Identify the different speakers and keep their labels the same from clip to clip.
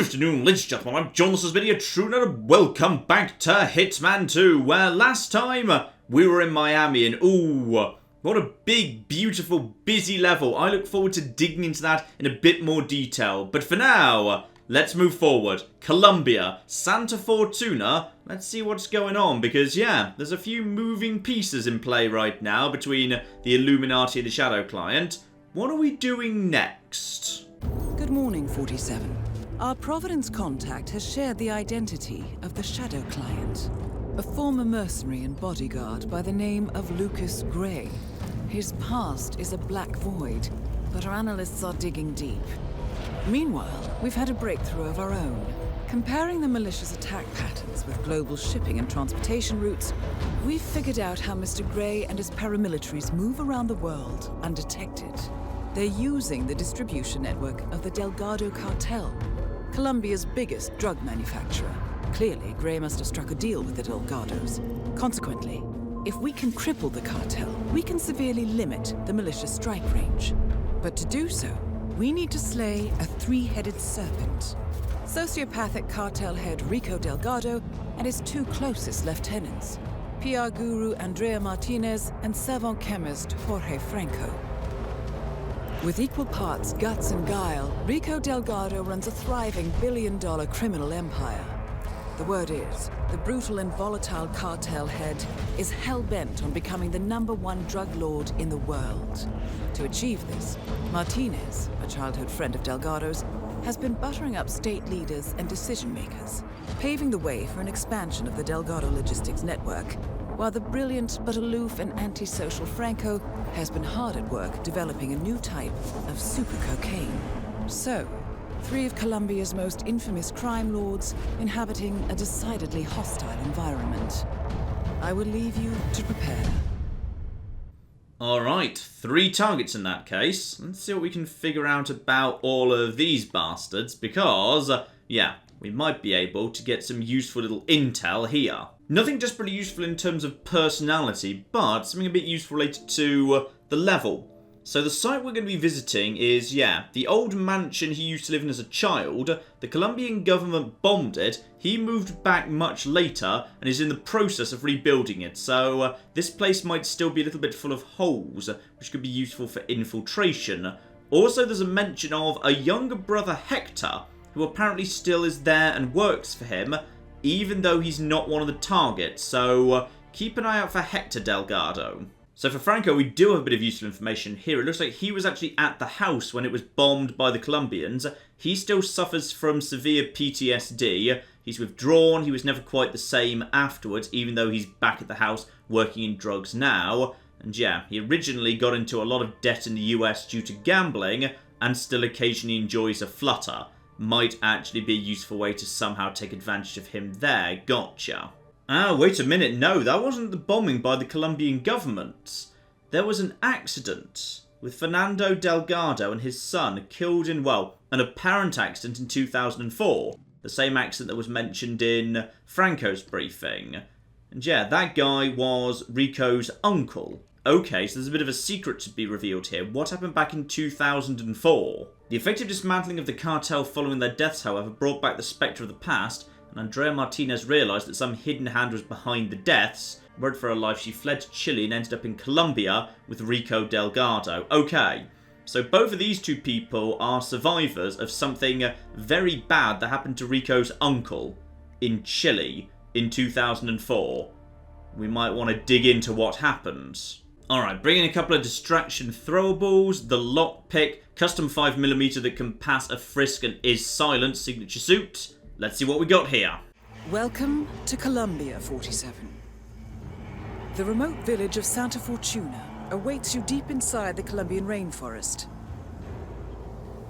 Speaker 1: Good afternoon, ladies and gentlemen, I'm John, this is video True, and welcome back to Hitman 2, where last time we were in Miami, and ooh, what a big, beautiful, busy level. I look forward to digging into that in a bit more detail, but for now, let's move forward. Colombia, Santa Fortuna, let's see what's going on, because yeah, there's a few moving pieces in play right now between the Illuminati and the Shadow Client. What are we doing next?
Speaker 2: Good morning, 47. Our Providence contact has shared the identity of the Shadow Client, a former mercenary and bodyguard by the name of Lucas Gray. His past is a black void, but our analysts are digging deep. Meanwhile, we've had a breakthrough of our own. Comparing the malicious attack patterns with global shipping and transportation routes, we've figured out how Mr. Gray and his paramilitaries move around the world undetected. They're using the distribution network of the Delgado cartel, Colombia's biggest drug manufacturer. Clearly, Gray must have struck a deal with the Delgados. Consequently, if we can cripple the cartel, we can severely limit the malicious strike range. But to do so, we need to slay a three-headed serpent. Sociopathic cartel head Rico Delgado and his two closest lieutenants, PR guru Andrea Martinez and savant chemist Jorge Franco. With equal parts guts and guile, Rico Delgado runs a thriving billion-dollar criminal empire. The word is, the brutal and volatile cartel head is hell-bent on becoming the #1 drug lord in the world. To achieve this, Martinez, a childhood friend of Delgado's, has been buttering up state leaders and decision-makers, paving the way for an expansion of the Delgado logistics network, while the brilliant but aloof and antisocial Franco has been hard at work developing a new type of super cocaine. So, three of Colombia's most infamous crime lords inhabiting a decidedly hostile environment. I will leave you to prepare.
Speaker 1: Alright, 3 targets in that case. Let's see what we can figure out about all of these bastards, because, yeah, we might be able to get some useful little intel here. Nothing desperately useful in terms of personality, but something a bit useful related to the level. So the site we're going to be visiting is, yeah, the old mansion he used to live in as a child. The Colombian government bombed it. He moved back much later and is in the process of rebuilding it. So this place might still be a little bit full of holes, which could be useful for infiltration. Also, there's a mention of a younger brother, Hector, who apparently still is there and works for him, even though he's not one of the targets. So keep an eye out for Hector Delgado. So for Franco, we do have a bit of useful information here. It looks like he was actually at the house when it was bombed by the Colombians. He still suffers from severe PTSD. He's withdrawn. He was never quite the same afterwards, even though he's back at the house working in drugs now. And yeah, he originally got into a lot of debt in the US due to gambling, and still occasionally enjoys a flutter. Might actually be a useful way to somehow take advantage of him there. Gotcha. Ah, wait a minute. No, that wasn't the bombing by the Colombian government. There was an accident with Fernando Delgado and his son killed in, well, an apparent accident in 2004. The same accident that was mentioned in Franco's briefing. And yeah, that guy was Rico's uncle. Okay, so there's a bit of a secret to be revealed here. What happened back in 2004? The effective dismantling of the cartel following their deaths, however, brought back the spectre of the past, and Andrea Martinez realised that some hidden hand was behind the deaths. Worried for her life, she fled to Chile and ended up in Colombia with Rico Delgado. Okay, so both of these two people are survivors of something very bad that happened to Rico's uncle in Chile in 2004. We might want to dig into what happened. Alright, bring in a couple of distraction throwables, the lockpick, custom 5mm that can pass a frisk and is silent signature suit. Let's see what we got here.
Speaker 2: Welcome to Colombia, 47. The remote village of Santa Fortuna awaits you deep inside the Colombian rainforest.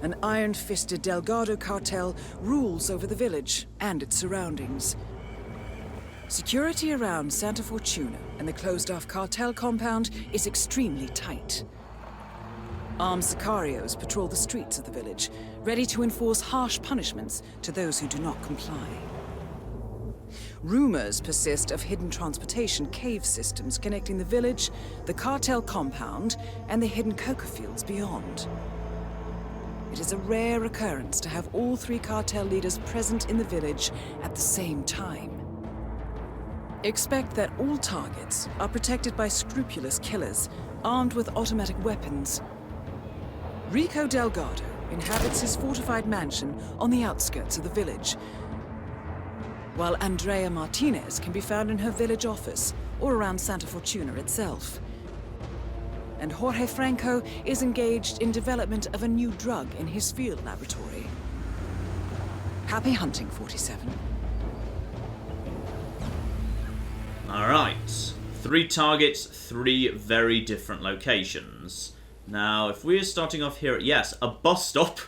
Speaker 2: An iron-fisted Delgado cartel rules over the village and its surroundings. Security around Santa Fortuna and the closed-off cartel compound is extremely tight. Armed sicarios patrol the streets of the village, ready to enforce harsh punishments to those who do not comply. Rumors persist of hidden transportation cave systems connecting the village, the cartel compound, and the hidden coca fields beyond. It is a rare occurrence to have all three cartel leaders present in the village at the same time. Expect that all targets are protected by scrupulous killers, armed with automatic weapons. Rico Delgado inhabits his fortified mansion on the outskirts of the village, while Andrea Martinez can be found in her village office or around Santa Fortuna itself. And Jorge Franco is engaged in development of a new drug in his field laboratory. Happy hunting, 47.
Speaker 1: Alright. 3 targets, 3 very different locations. Now, if we're starting off here at, yes, a bus stop.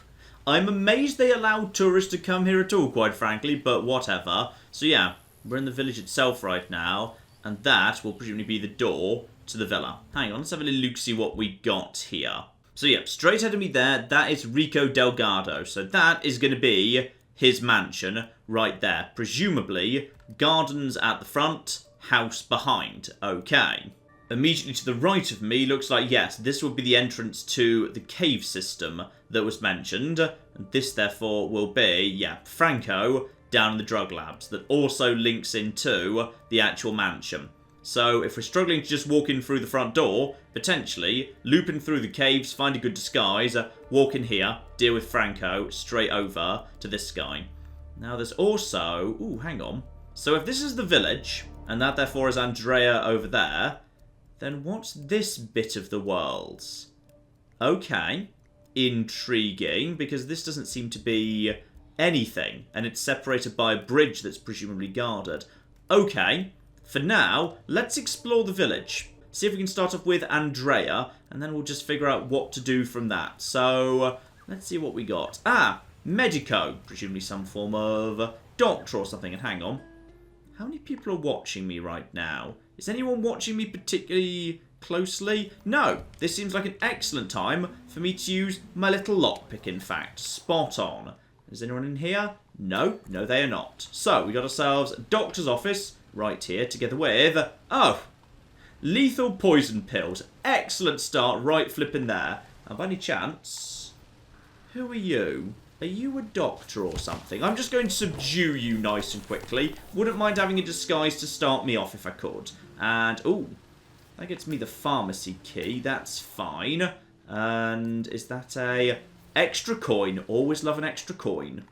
Speaker 1: I'm amazed they allowed tourists to come here at all, quite frankly, but whatever. So yeah, we're in the village itself right now, and that will presumably be the door to the villa. Hang on, let's have a little look, see what we got here. So yeah, straight ahead of me there, that is Rico Delgado. So that is going to be his mansion right there. Presumably, gardens at the front, house behind. Okay. Immediately to the right of me, looks like, yes, this will be the entrance to the cave system that was mentioned. And this, therefore, will be, yeah, Franco down in the drug labs. That also links into the actual mansion. So, if we're struggling to just walk in through the front door, potentially, loop in through the caves, find a good disguise, walk in here, deal with Franco, straight over to this guy. Now, there's also... Ooh, hang on. So, if this is the village, and that, therefore, is Andrea over there, then what's this bit of the world? Okay. Intriguing, because this doesn't seem to be anything, and it's separated by a bridge that's presumably guarded. Okay. For now, let's explore the village. See if we can start off with Andrea, and then we'll just figure out what to do from that. So, let's see what we got. Ah, Medico. Presumably some form of doctor or something. And hang on. How many people are watching me right now? Is anyone watching me particularly closely? No. This seems like an excellent time for me to use my little lockpick, in fact. Spot on. Is anyone in here? No. No, they are not. So, we got ourselves a doctor's office right here, together with... Oh! Lethal poison pills. Excellent start, right flipping there. And by any chance... Who are you? Are you a doctor or something? I'm just going to subdue you nice and quickly. Wouldn't mind having a disguise to start me off if I could. And, ooh, that gets me the pharmacy key. That's fine. And is that a extra coin? Always love an extra coin.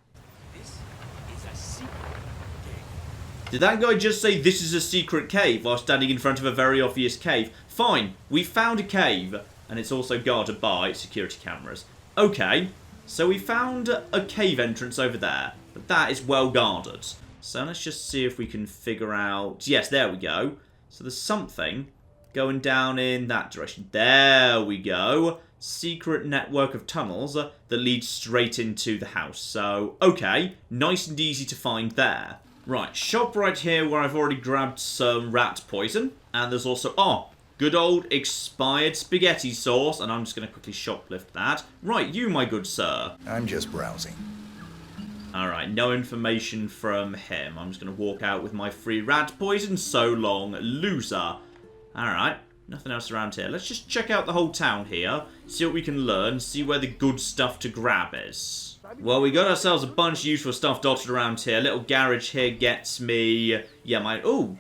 Speaker 1: Did that guy just say this is a secret cave while standing in front of a very obvious cave? Fine, we found a cave, and it's also guarded by security cameras. Okay, so we found a cave entrance over there, but that is well guarded. So let's just see if we can figure out... Yes, there we go. So there's something going down in that direction. There we go. Secret network of tunnels that leads straight into the house. So, okay, nice and easy to find there. Right, shop right here where I've already grabbed some rat poison. And there's also, oh, good old expired spaghetti sauce. And I'm just going to quickly shoplift that. Right, you, my good sir.
Speaker 3: I'm just browsing.
Speaker 1: Alright, no information from him. I'm just going to walk out with my free rat poison. So long, loser. Alright, nothing else around here. Let's just check out the whole town here. See what we can learn. See where the good stuff to grab is. Well, we got ourselves a bunch of useful stuff dotted around here. Little garage here gets me... Yeah, my... Ooh.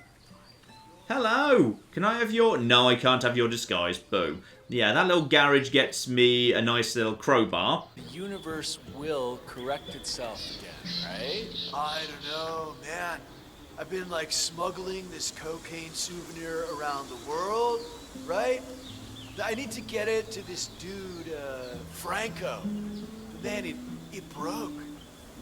Speaker 1: Hello. Can I have your... No, I can't have your disguise. Boo. Yeah, that little garage gets me a nice little crowbar.
Speaker 4: The universe will correct itself again, right?
Speaker 5: I don't know, man. I've been like smuggling this cocaine souvenir around the world, right? I need to get it to this dude, Franco. But man, it broke.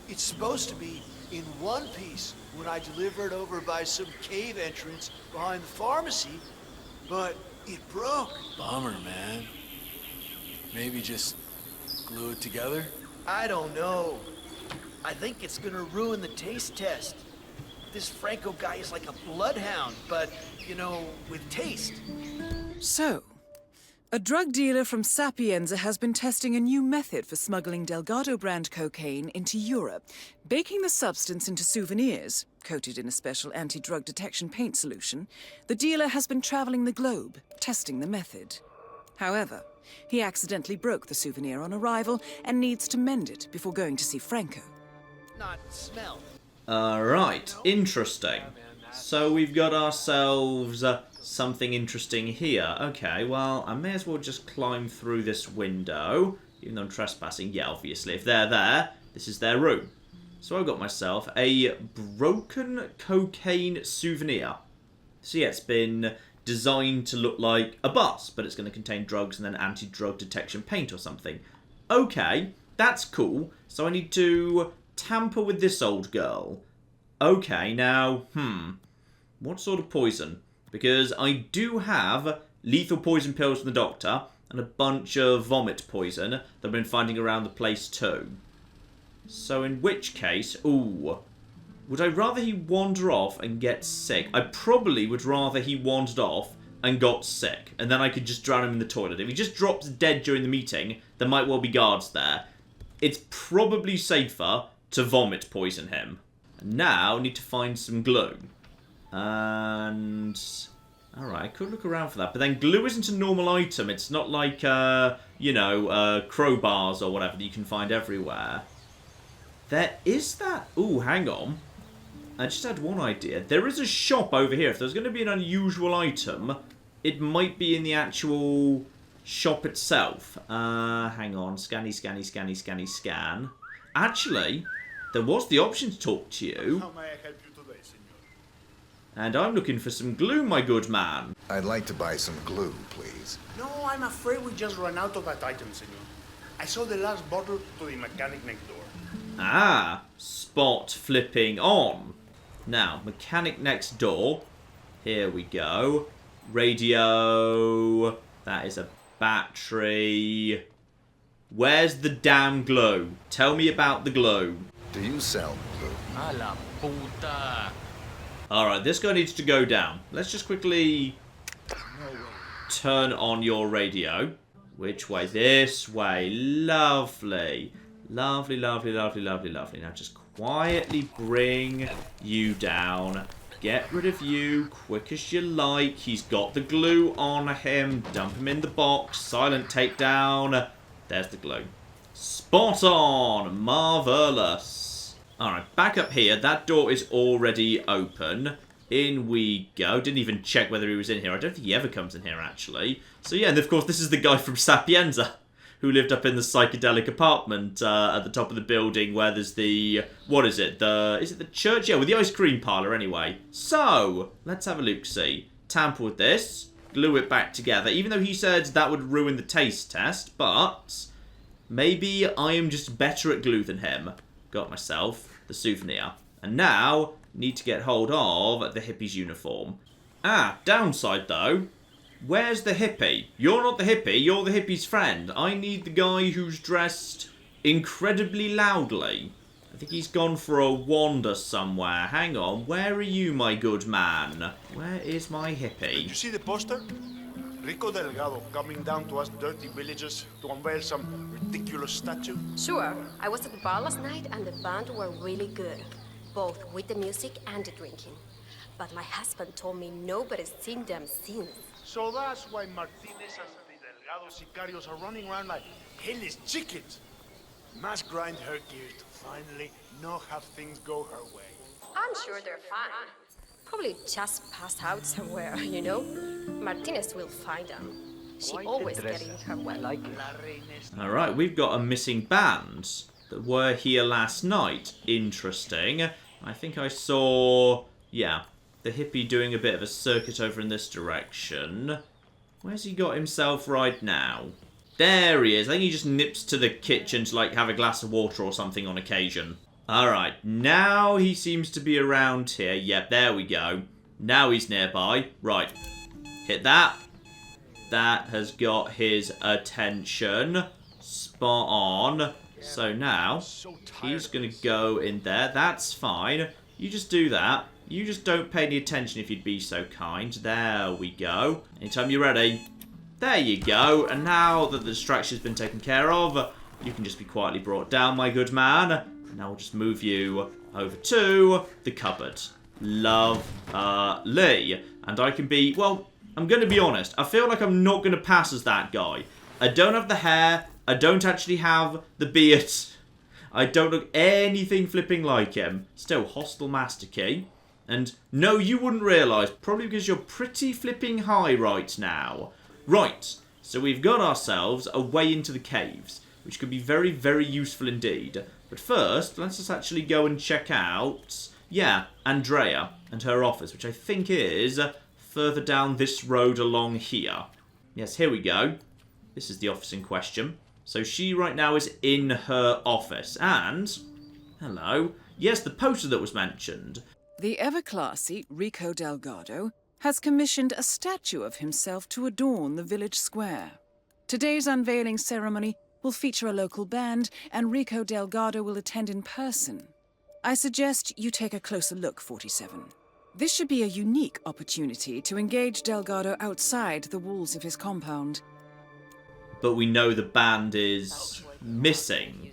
Speaker 5: It's supposed to be in one piece when I deliver it over by some cave entrance behind the pharmacy, but it broke.
Speaker 4: Bummer, man. Maybe just glue it together?
Speaker 5: I don't know. I think it's gonna ruin the taste test. This Franco guy is like a bloodhound, but, you know, with taste.
Speaker 2: So, a drug dealer from Sapienza has been testing a new method for smuggling Delgado brand cocaine into Europe, baking the substance into souvenirs, coated in a special anti-drug detection paint solution. The dealer has been traveling the globe, testing the method. However, He accidentally broke the souvenir on arrival and needs to mend it before going to see Franco.
Speaker 5: Not smell.
Speaker 1: Alright, interesting. So we've got ourselves something interesting here. Okay, well, I may as well just climb through this window, even though I'm trespassing. Yeah, obviously, if they're there, this is their room. So I've got myself a broken cocaine souvenir. So yeah, it's been designed to look like a bus, but it's going to contain drugs and then anti-drug detection paint or something. Okay, that's cool. So I need to tamper with this old girl. Okay, now, what sort of poison? Because I do have lethal poison pills from the doctor and a bunch of vomit poison that I've been finding around the place too. So in which case, would I rather he wander off and get sick? I probably would rather he wandered off and got sick, and then I could just drown him in the toilet. If he just drops dead during the meeting, there might well be guards there. It's probably safer to vomit poison him. And now, I need to find some glue. And... alright, I could look around for that. But then glue isn't a normal item. It's not like, crowbars or whatever that you can find everywhere. There is that... ooh, hang on. I just had one idea. There is a shop over here. If there's going to be an unusual item, it might be in the actual shop itself. Hang on. Scan. Actually, there was the option to talk to you.
Speaker 3: How may I help you today, senor?
Speaker 1: And I'm looking for some glue, my good man.
Speaker 6: I'd like to buy some glue, please.
Speaker 3: No, I'm afraid we just ran out of that item, senor. I saw the last bottle to the mechanic next door.
Speaker 1: Ah, spot flipping on. Now, mechanic next door. Here we go. Radio. That is a battery. Where's the damn glue? Tell me about the glue.
Speaker 6: Do you sell glue?
Speaker 4: A la puta.
Speaker 1: Alright, this guy needs to go down. Let's just quickly turn on your radio. Which way? This way. Lovely. Lovely. Now just quietly bring you down. Get rid of you quick as you like. He's got the glue on him. Dump him in the box. Silent takedown. There's the glue. Spot on. Marvelous. Alright, back up here. That door is already open. In we go. Didn't even check whether he was in here. I don't think he ever comes in here, actually. So yeah, and of course this is the guy from Sapienza, who lived up in the psychedelic apartment at the top of the building where there's the... what is it? Is it the church? Yeah, with the ice cream parlour anyway. So, let's have a look-see. Tamper with this. Glue it back together. Even though he said that would ruin the taste test. But maybe I am just better at glue than him. Got myself the souvenir. And now, need to get hold of the hippie's uniform. Ah, downside though. Where's the hippie? You're not the hippie, you're the hippie's friend. I need the guy who's dressed incredibly loudly. I think he's gone for a wander somewhere. Hang on, where are you, my good man? Where is my
Speaker 3: Did
Speaker 1: hippie?
Speaker 3: you see the poster? Rico Delgado coming down to us dirty villagers to unveil some ridiculous statue?
Speaker 7: Sure. I was at the bar last night and the band were really good. Both with the music and the drinking. But my husband told me nobody's seen them since.
Speaker 3: So that's why Martinez and the Delgado sicarios are running around like headless chickens. Must grind her gears to finally not have things go her way.
Speaker 7: I'm sure they're fine. Probably just passed out somewhere, you know? Martinez will find them. She always gets in her way.
Speaker 1: Alright, we've got a missing band that were here last night. Interesting. I think I saw... yeah, the hippie doing a bit of a circuit over in this direction. Where's he got himself right now? There he is. I think he just nips to the kitchen to, like, have a glass of water or something on occasion. Alright, now he seems to be around here. Yep, there we go. Now he's nearby. Right. Hit that. That has got his attention. Spot on. So now, he's going to go in there. That's fine. You just do that. You just don't pay any attention if you'd be so kind. There we go. Anytime you're ready. There you go. And now that the distraction's been taken care of, you can just be quietly brought down, my good man. Now we'll just move you over to the cupboard. Lovely. And I can be, well, I'm going to be honest. I feel like I'm not going to pass as that guy. I don't have the hair. I don't actually have the beard. I don't look anything flipping like him. Still, hostile master key. And no, you wouldn't realise. Probably because you're pretty flipping high right now. Right, so we've got ourselves a way into the caves, which could be very, very useful indeed. But first, let's just actually go and check out, yeah, Andrea and her office, which I think is further down this road along here. Yes, here we go. This is the office in question. So she right now is in her office. And, hello, yes, the poster that was mentioned.
Speaker 2: The ever-classy Rico Delgado has commissioned a statue of himself to adorn the village square. Today's unveiling ceremony will feature a local band, and Rico Delgado will attend in person. I suggest you take a closer look, 47. This should be a unique opportunity to engage Delgado outside the walls of his compound.
Speaker 1: But we know the band is missing.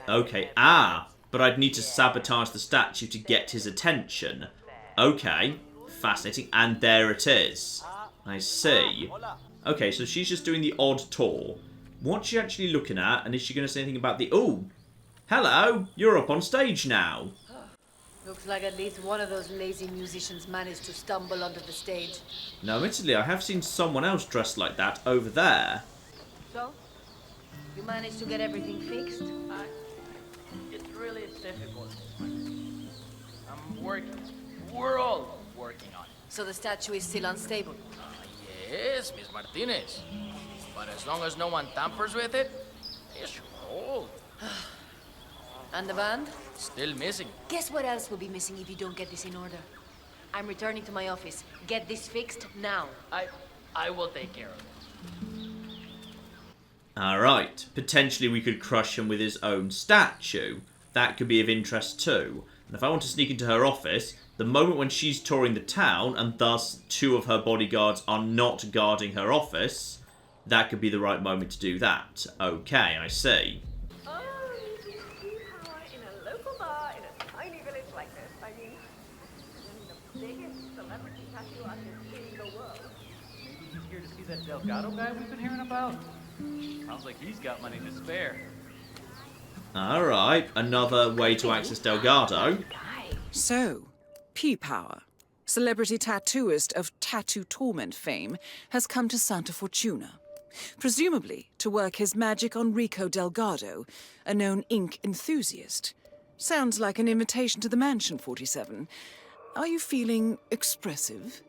Speaker 1: Okay, but I'd need to sabotage the statue to get his attention. Okay, fascinating. And there it is. I see. Okay, so she's just doing the odd tour. What's she actually looking at? And is she going to say anything about the... Oh, hello, you're up on stage now.
Speaker 8: Looks like at least one of those lazy musicians managed to stumble onto the stage.
Speaker 1: Now, admittedly, I have seen someone else dressed like that over there.
Speaker 8: So? You managed to get everything fixed?
Speaker 9: It's really difficult. I'm working. We're all working on it.
Speaker 8: So the statue is still unstable?
Speaker 9: Yes, Miss Martinez. But as long as no one tampers with it, it should hold.
Speaker 8: And the band?
Speaker 9: Still missing.
Speaker 8: Guess what else will be missing if you don't get this in order? I'm returning to my office. Get this fixed now.
Speaker 9: I will take care of it.
Speaker 1: Alright, potentially we could crush him with his own statue. That could be of interest too. And if I want to sneak into her office, the moment when she's touring the town, and thus 2 of her bodyguards are not guarding her office, that could be the right moment to do that. Okay, I see.
Speaker 10: Oh, you can see power in a local bar in a tiny village like this. I mean, the biggest celebrity tattoo artist in the world.
Speaker 11: Maybe he's here to see that Delgado guy we've been hearing about. Sounds like he's got money to spare.
Speaker 1: Alright, another way to access Delgado.
Speaker 2: So, P-Power, celebrity tattooist of Tattoo Torment fame, has come to Santa Fortuna. Presumably to work his magic on Rico Delgado, a known ink enthusiast. Sounds like an invitation to the mansion, 47. Are you feeling expressive?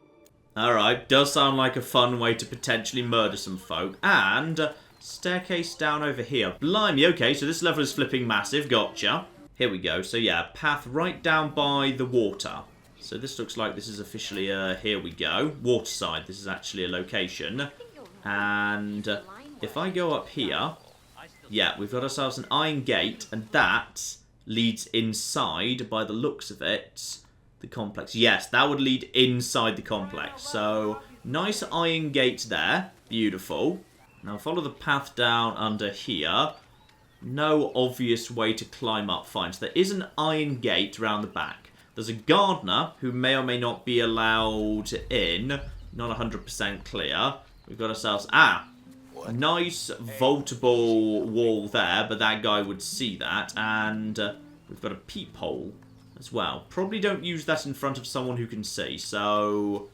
Speaker 1: Alright, does sound like a fun way to potentially murder some folk. And staircase down over here. Blimey, okay, so this level is flipping massive, gotcha. Here we go, so yeah, path right down by the water. So this looks like this is officially here we go. Waterside, this is actually a location. And if I go up here, yeah, we've got ourselves an iron gate, and that leads inside, by the looks of it, the complex. Yes, that would lead inside the complex. So, nice iron gate there. Beautiful. Now follow the path down under here. No obvious way to climb up. Fine. So there is an iron gate round the back. There's a gardener who may or may not be allowed in. Not 100% clear. We've got ourselves... a nice vaultable wall there, but that guy would see that. And we've got a peephole as well. Probably don't use that in front of someone who can see. So,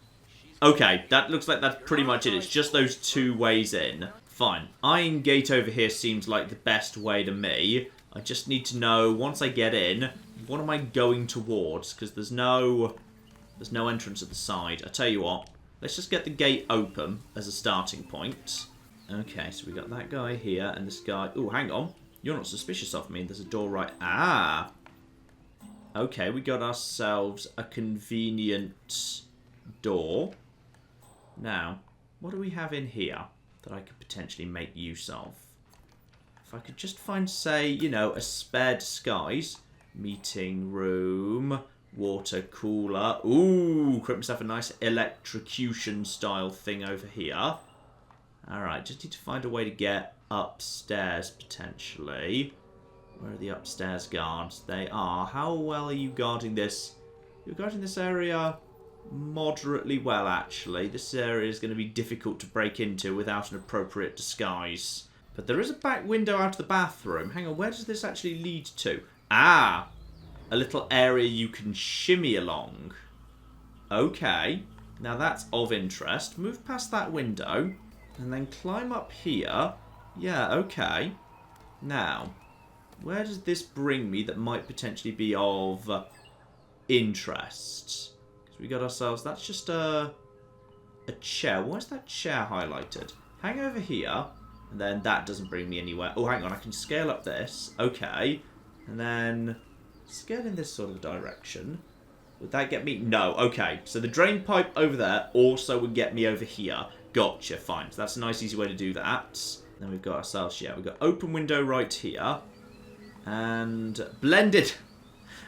Speaker 1: okay, that looks like that's pretty much it. It's just those 2 ways in. Fine. Iron gate over here seems like the best way to me. I just need to know, once I get in, what am I going towards? Because there's no entrance at the side. I tell you what, let's just get the gate open as a starting point. Okay, so we got that guy here, and this guy... Oh, hang on. You're not suspicious of me. There's a door right... Okay, we got ourselves a convenient door. Now, what do we have in here that I could potentially make use of? If I could just find, say, you know, a spare disguise. Meeting room, water cooler. Ooh, create myself a nice electrocution style thing over here. Alright, just need to find a way to get upstairs, potentially. Where are the upstairs guards? They are. How well are you guarding this? You're guarding this area moderately well, actually. This area is going to be difficult to break into without an appropriate disguise. But there is a back window out of the bathroom. Hang on, where does this actually lead to? Ah! A little area you can shimmy along. Okay. Now that's of interest. Move past that window. And then climb up here. Yeah, okay. Now, where does this bring me that might potentially be of interest? Because we got ourselves... That's just a chair. Why is that chair highlighted? Hang over here. And then that doesn't bring me anywhere. Oh, hang on. I can scale up this. Okay. And then scale in this sort of direction. Would that get me? No. Okay. So the drain pipe over there also would get me over here. Gotcha. Fine. So that's a nice, easy way to do that. Then we've got ourselves, yeah, we've got open window right here. And blended.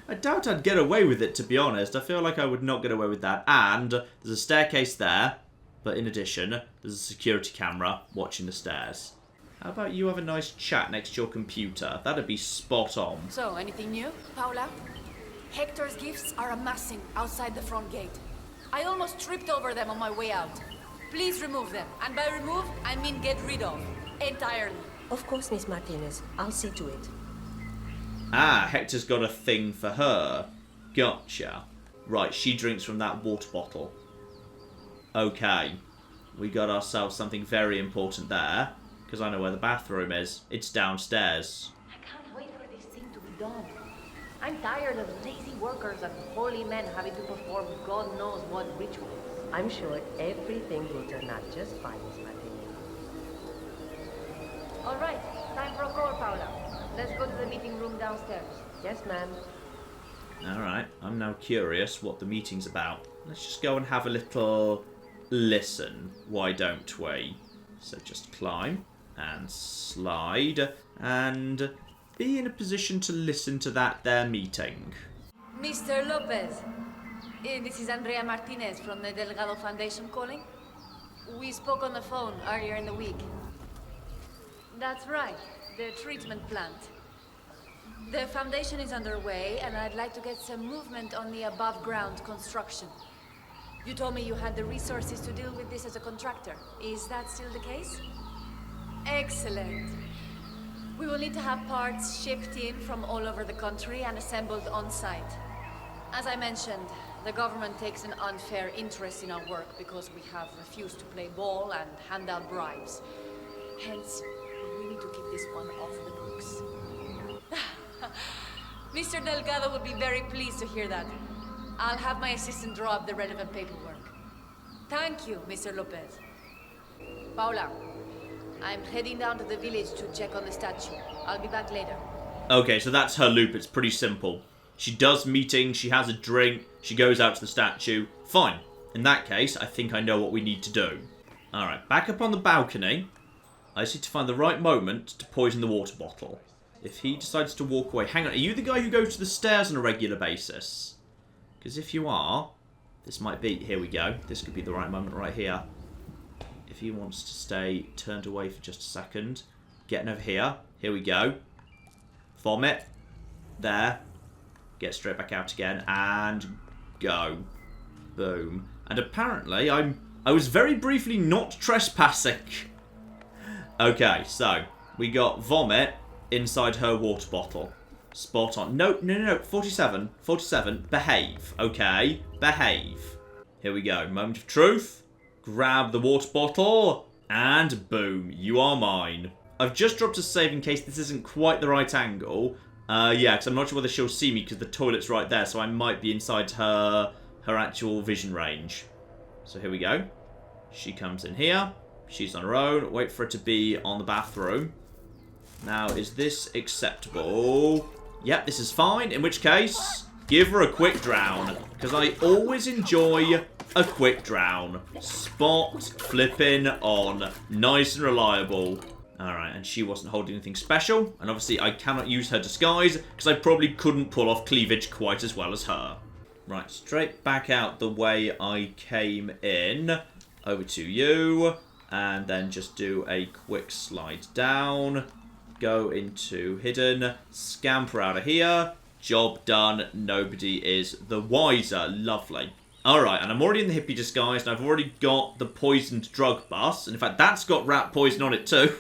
Speaker 1: I doubt I'd get away with it, to be honest. I feel like I would not get away with that. And there's a staircase there. But in addition, there's a security camera watching the stairs. How about you have a nice chat next to your computer? That'd be spot on.
Speaker 8: So, anything new, Paula? Hector's gifts are amassing outside the front gate. I almost tripped over them on my way out. Please remove them. And by remove, I mean get rid of. Entirely.
Speaker 7: Of course, Miss Martinez. I'll see to it.
Speaker 1: Ah, Hector's got a thing for her. Gotcha. Right, she drinks from that water bottle. Okay. We got ourselves something very important there. Because I know where the bathroom is. It's downstairs.
Speaker 8: I can't wait for this thing to be done. I'm tired of lazy workers and holy men having to perform God knows what rituals.
Speaker 7: I'm sure everything will turn out just fine, Miss Martinez.
Speaker 8: All right, time for a call, Paula. Let's go to the meeting room downstairs.
Speaker 7: Yes, ma'am.
Speaker 1: Alright, I'm now curious what the meeting's about. Let's just go and have a little listen. Why don't we? So just climb and slide and be in a position to listen to that there meeting.
Speaker 8: Mr. Lopez, this is Andrea Martinez from the Delgado Foundation calling. We spoke on the phone earlier in the week. That's right, the treatment plant. The foundation is underway, and I'd like to get some movement on the above-ground construction. You told me you had the resources to deal with this as a contractor. Is that still the case? Excellent. We will need to have parts shipped in from all over the country and assembled on-site. As I mentioned, the government takes an unfair interest in our work because we have refused to play ball and hand out bribes. Hence, we need to keep this one off the books. Mr. Delgado would be very pleased to hear that. I'll have my assistant draw up the relevant paperwork. Thank you, Mr. Lopez. Paula, I'm heading down to the village to check on the statue. I'll be back later.
Speaker 1: Okay, so that's her loop. It's pretty simple. She does meetings, she has a drink, she goes out to the statue. Fine. In that case, I think I know what we need to do. Alright, back up on the balcony. I just need to find the right moment to poison the water bottle. If he decides to walk away... Hang on, are you the guy who goes to the stairs on a regular basis? Because if you are, this might be... Here we go. This could be the right moment right here. If he wants to stay turned away for just a second. Getting over here. Here we go. Vomit. There. Get straight back out again. And go. Boom. And apparently, I was very briefly not trespassing. Okay, so we got vomit inside her water bottle. Spot on. No. 47. 47. Behave. Okay. Behave. Here we go. Moment of truth. Grab the water bottle. And boom. You are mine. I've just dropped a save in case this isn't quite the right angle. Yeah, because I'm not sure whether she'll see me because the toilet's right there. So I might be inside her actual vision range. So here we go. She comes in here. She's on her own. Wait for it to be on the bathroom. Now, is this acceptable? Yep, this is fine. In which case, give her a quick drown. Because I always enjoy a quick drown. Spot flipping on. Nice and reliable. Alright, and she wasn't holding anything special. And obviously, I cannot use her disguise. Because I probably couldn't pull off cleavage quite as well as her. Right, straight back out the way I came in. Over to you. And then just do a quick slide down. Go into hidden. Scamper out of here. Job done. Nobody is the wiser. Lovely. Alright, and I'm already in the hippie disguise. And I've already got the poisoned drug bus. And in fact, that's got rat poison on it too.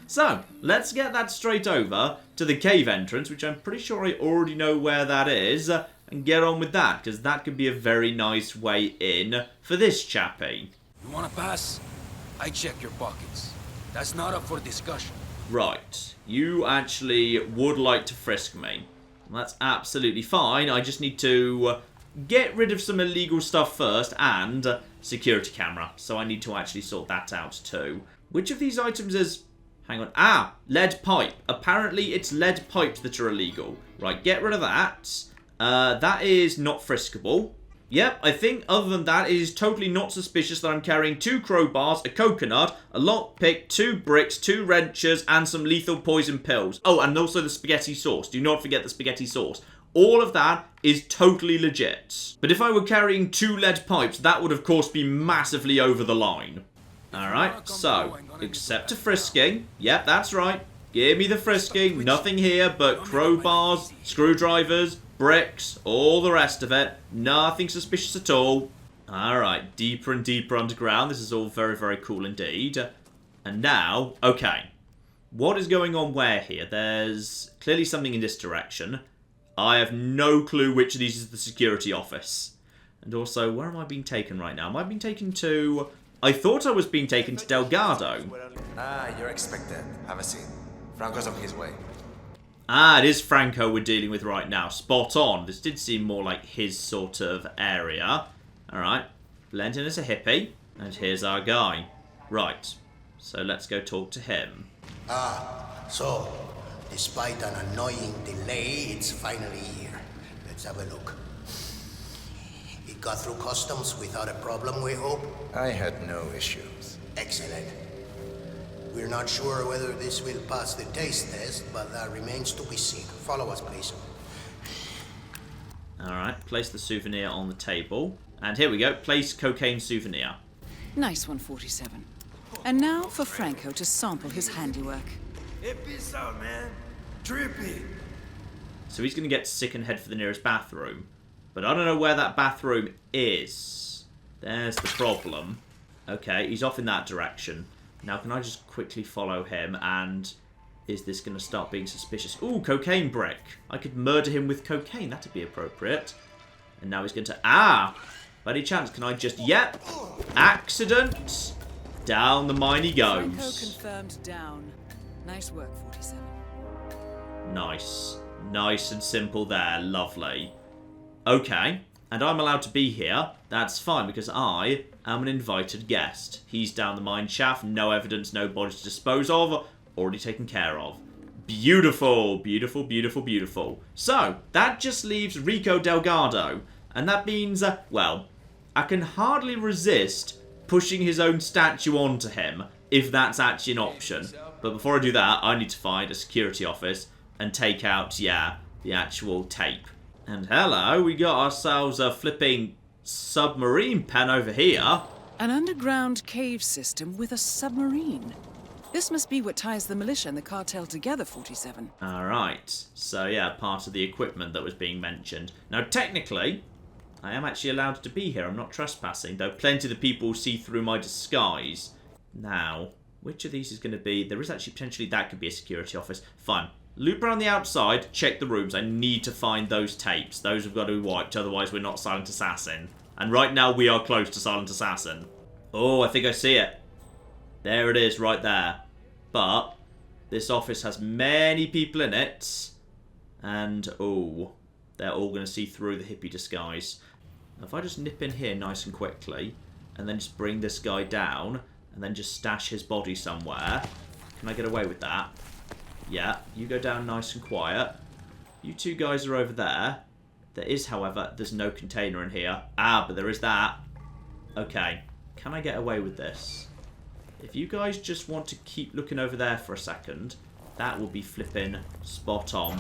Speaker 1: So, let's get that straight over to the cave entrance, which I'm pretty sure I already know where that is, and get on with that, because that could be a very nice way in for this chappie.
Speaker 12: You wanna pass? I check your pockets. That's not up for discussion.
Speaker 1: Right, you actually would like to frisk me. That's absolutely fine. I just need to get rid of some illegal stuff first, and security camera. So I need to actually sort that out too. Which of these items is... Hang on. Ah, lead pipe. Apparently it's lead pipes that are illegal. Right, get rid of that. That is not friskable. Yep, I think other than that, it is totally not suspicious that I'm carrying 2 crowbars, a coconut, a lockpick, 2 bricks, 2 wrenches, and some lethal poison pills. Oh, and also the spaghetti sauce. Do not forget the spaghetti sauce. All of that is totally legit. But if I were carrying 2 lead pipes, that would of course be massively over the line. Alright, so, except to frisking. Yep, that's right. Give me the frisking. Nothing here but crowbars, screwdrivers, bricks, all the rest of it. Nothing suspicious at all. Alright, deeper and deeper underground. This is all very, very cool indeed. And now, okay. What is going on where here? There's clearly something in this direction. I have no clue which of these is the security office. And also, where am I being taken right now? Am I being taken to... I thought I was being taken to Delgado.
Speaker 6: Ah, you're expected. Have a seat. Franco's on his way.
Speaker 1: Ah, it is Franco we're dealing with right now. Spot on. This did seem more like his sort of area. Alright. Blend in as a hippie. And here's our guy. Right. So let's go talk to him.
Speaker 13: So, despite an annoying delay, it's finally here. Let's have a look. It got through customs without a problem, we hope?
Speaker 6: I had no issues.
Speaker 13: Excellent. We're not sure whether this will pass the taste test, but that remains to be seen. Follow us, please.
Speaker 1: Alright, place the souvenir on the table. And here we go, place cocaine souvenir.
Speaker 2: Nice one, 47. And now for Franco to sample his handiwork.
Speaker 12: It be so, man. Trippy.
Speaker 1: So he's going to get sick and head for the nearest bathroom. But I don't know where that bathroom is. There's the problem. Okay, he's off in that direction. Now, can I just quickly follow him, and is this going to start being suspicious? Ooh, cocaine brick. I could murder him with cocaine. That'd be appropriate. And now he's going to... Ah! By any chance, can I just... Yep! Accident! Down the mine he goes.
Speaker 2: Franco confirmed down. Nice work, 47.
Speaker 1: Nice. Nice and simple there. Lovely. Okay. And I'm allowed to be here. That's fine, because I am an invited guest. He's down the mine shaft. No evidence, no body to dispose of. Already taken care of. Beautiful. Beautiful, beautiful, beautiful. So, that just leaves Rico Delgado. And that means, well, I can hardly resist pushing his own statue onto him, if that's actually an option. But before I do that, I need to find a security office and take out, yeah, the actual tape. And hello, we got ourselves a flipping submarine pen over here.
Speaker 2: An underground cave system with a submarine. This must be what ties the militia and the cartel together, 47.
Speaker 1: Alright, so yeah, part of the equipment that was being mentioned. Now technically, I am actually allowed to be here. I'm not trespassing, though plenty of the people see through my disguise. Now, which of these is going to be... There is actually potentially that could be a security office. Fine. Loop around the outside, check the rooms. I need to find those tapes. Those have got to be wiped, otherwise we're not Silent Assassin. And right now we are close to Silent Assassin. Oh, I think I see it. There it is, right there. But this office has many people in it. And, oh, they're all going to see through the hippie disguise. Now, if I just nip in here nice and quickly, and then just bring this guy down, and then just stash his body somewhere. Can I get away with that? Yeah, you go down nice and quiet. You two guys are over there. There is, however, there's no container in here. Ah, but there is that. Okay, can I get away with this? If you guys just want to keep looking over there for a second, that will be flipping spot on.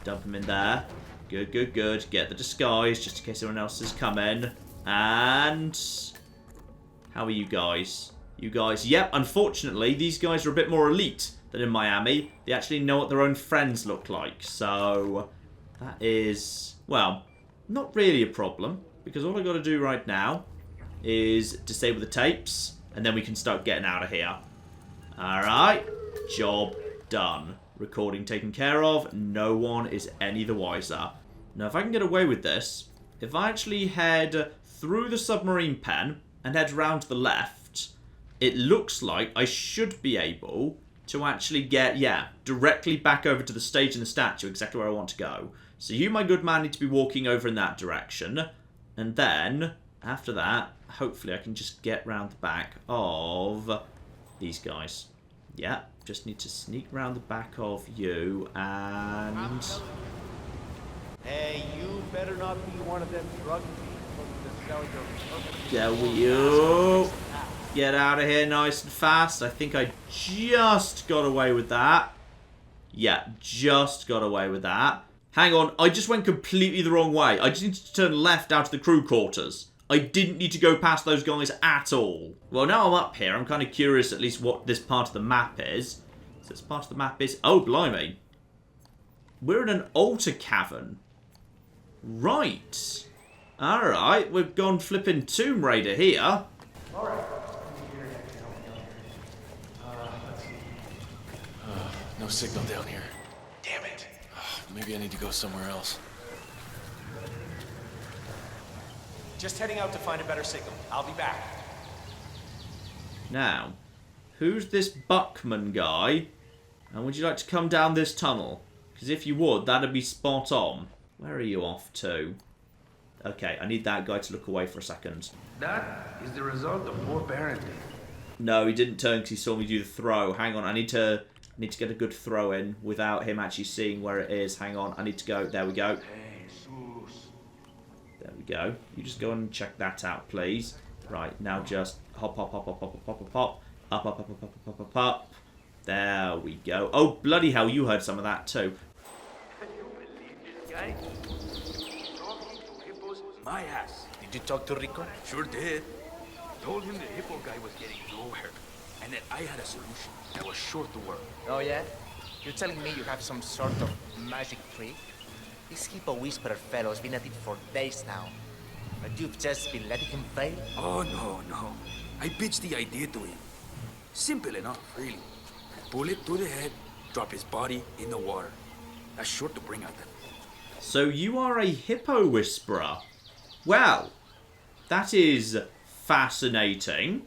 Speaker 1: Dump him in there. Good, good, good. Get the disguise, just in case anyone else is coming. And... how are you guys? You guys... Yep, unfortunately, these guys are a bit more elite than in Miami. They actually know what their own friends look like. So, that is... well, not really a problem. Because all I've got to do right now is disable the tapes. And then we can start getting out of here. Alright. Job done. Recording taken care of. No one is any the wiser. Now, if I can get away with this, if I actually head through the submarine pen and head round to the left, it looks like I should be able to actually get, directly back over to the stage and the statue, exactly where I want to go. So you, my good man, need to be walking over in that direction. And then, after that, hopefully I can just get round the back of these guys. Yeah, just need to sneak round the back of you and...
Speaker 14: Hey, you better not be one of them drug thieves looking to sell your...
Speaker 1: There we go. Get out of here nice and fast. I think I just got away with that. Yeah, just got away with that. Hang on, I just went completely the wrong way. I just needed to turn left out of the crew quarters. I didn't need to go past those guys at all. Well, now I'm up here, I'm kind of curious at least what this part of the map is. So this part of the map is... Oh, blimey. We're in an altar cavern. Right. Alright, we've gone flipping Tomb Raider here.
Speaker 14: Alright. Let's see.
Speaker 4: No signal down here.
Speaker 6: Damn it.
Speaker 4: Maybe I need to go somewhere else.
Speaker 6: Just heading out to find a better signal. I'll be back.
Speaker 1: Now, who's this Buckman guy? And would you like to come down this tunnel? Because if you would, that'd be spot on. Where are you off to? Okay, I need that guy to look away for a second.
Speaker 12: That is the result of poor parenting.
Speaker 1: No, he didn't turn because he saw me do the throw. Hang on, I need to get a good throw in without him actually seeing where it is. Hang on, I need to go. There we go. There we go. You just go and check that out, please. Right, now just hop, hop, hop, hop, hop, hop, hop, hop. Up, up, up, up, up, up, up, up. There we go. Oh, bloody hell, you heard some of that too.
Speaker 12: Can you believe this guy? Talking to hippos? My ass.
Speaker 6: Did you talk to Rico?
Speaker 12: Sure did. Told him the hippo guy was getting nowhere, and that I had a solution that was sure to work.
Speaker 15: Oh yeah? You're telling me you have some sort of magic trick? This hippo whisperer fellow's been at it for days now. But you've just been letting him fail?
Speaker 12: Oh, no. I pitched the idea to him. Simple enough, really. Bullet to the head, drop his body in the water. That's sure to bring out the...
Speaker 1: So you are a hippo whisperer. Well, that is fascinating.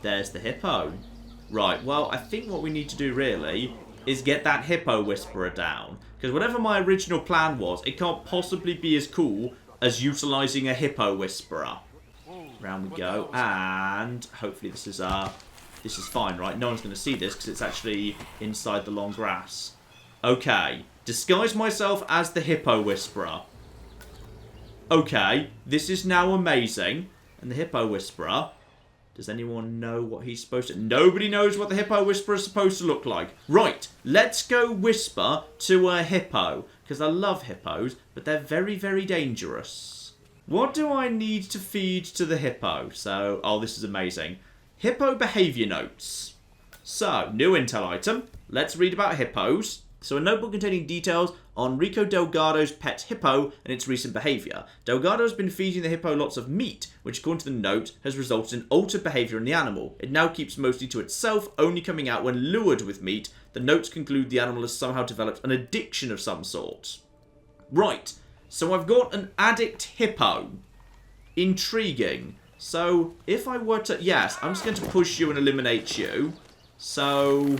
Speaker 1: There's the hippo. Right, well, I think what we need to do really is get that hippo whisperer down. Because whatever my original plan was, it can't possibly be as cool as utilising a hippo whisperer. Round we go, and hopefully this is fine, right? No one's going to see this because it's actually inside the long grass. Okay, disguise myself as the hippo whisperer. Okay, this is now amazing. And the hippo whisperer, does anyone know what he's supposed to... Nobody knows what the hippo whisperer is supposed to look like. Right, let's go whisper to a hippo. Because I love hippos, but they're very, very dangerous. What do I need to feed to the hippo? So, oh, this is amazing. Hippo behaviour notes. So, new intel item. Let's read about hippos. So, a notebook containing details on Rico Delgado's pet hippo and its recent behaviour. Delgado has been feeding the hippo lots of meat, which according to the note has resulted in altered behaviour in the animal. It now keeps mostly to itself, only coming out when lured with meat. The notes conclude the animal has somehow developed an addiction of some sort. Right, so I've got an addict hippo. Intriguing. So, if I were to... Yes, I'm just going to push you and eliminate you. So,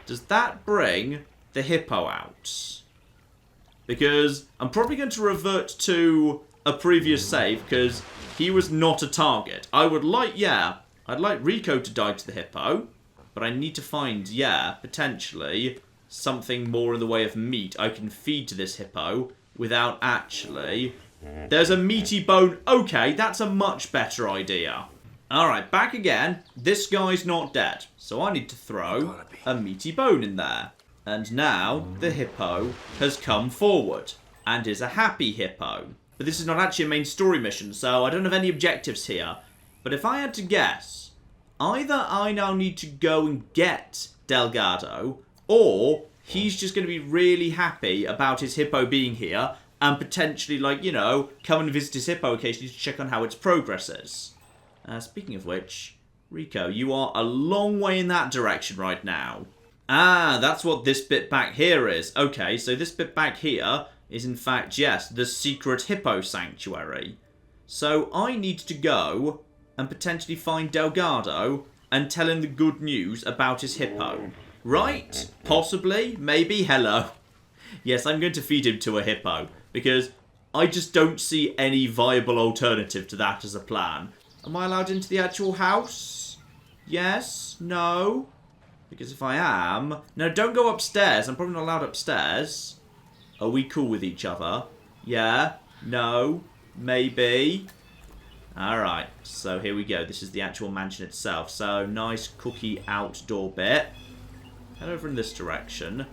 Speaker 1: does that bring the hippo out? Because I'm probably going to revert to a previous save, because he was not a target. I would like, I'd like Rico to die to the hippo, but I need to find, potentially something more in the way of meat I can feed to this hippo without actually... There's a meaty bone. Okay, that's a much better idea. Alright, back again. This guy's not dead, so I need to throw a meaty bone in there. And now the hippo has come forward and is a happy hippo. But this is not actually a main story mission, so I don't have any objectives here. But if I had to guess, either I now need to go and get Delgado, or he's just going to be really happy about his hippo being here and potentially, like, you know, come and visit his hippo occasionally to check on how its progress is. Speaking of which, Rico, you are a long way in that direction right now. Ah, that's what this bit back here is. Okay, so this bit back here is in fact, yes, the secret hippo sanctuary. So I need to go and potentially find Delgado and tell him the good news about his hippo. Right? Possibly? Maybe? Hello. Yes, I'm going to feed him to a hippo, because I just don't see any viable alternative to that as a plan. Am I allowed into the actual house? Yes? No? Because if I am... No, don't go upstairs. I'm probably not allowed upstairs. Are we cool with each other? Yeah? No? Maybe? Alright, so here we go. This is the actual mansion itself. So, nice cookie outdoor bit. Head over in this direction.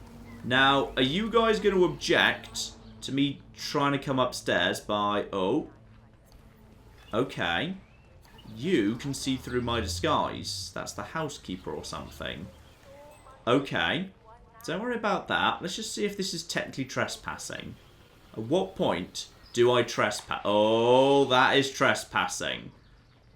Speaker 1: Now, are you guys going to object to me trying to come upstairs by... Oh. Okay. You can see through my disguise. That's the housekeeper or something. Okay. Don't worry about that. Let's just see if this is technically trespassing. At what point do I trespass? Oh, that is trespassing.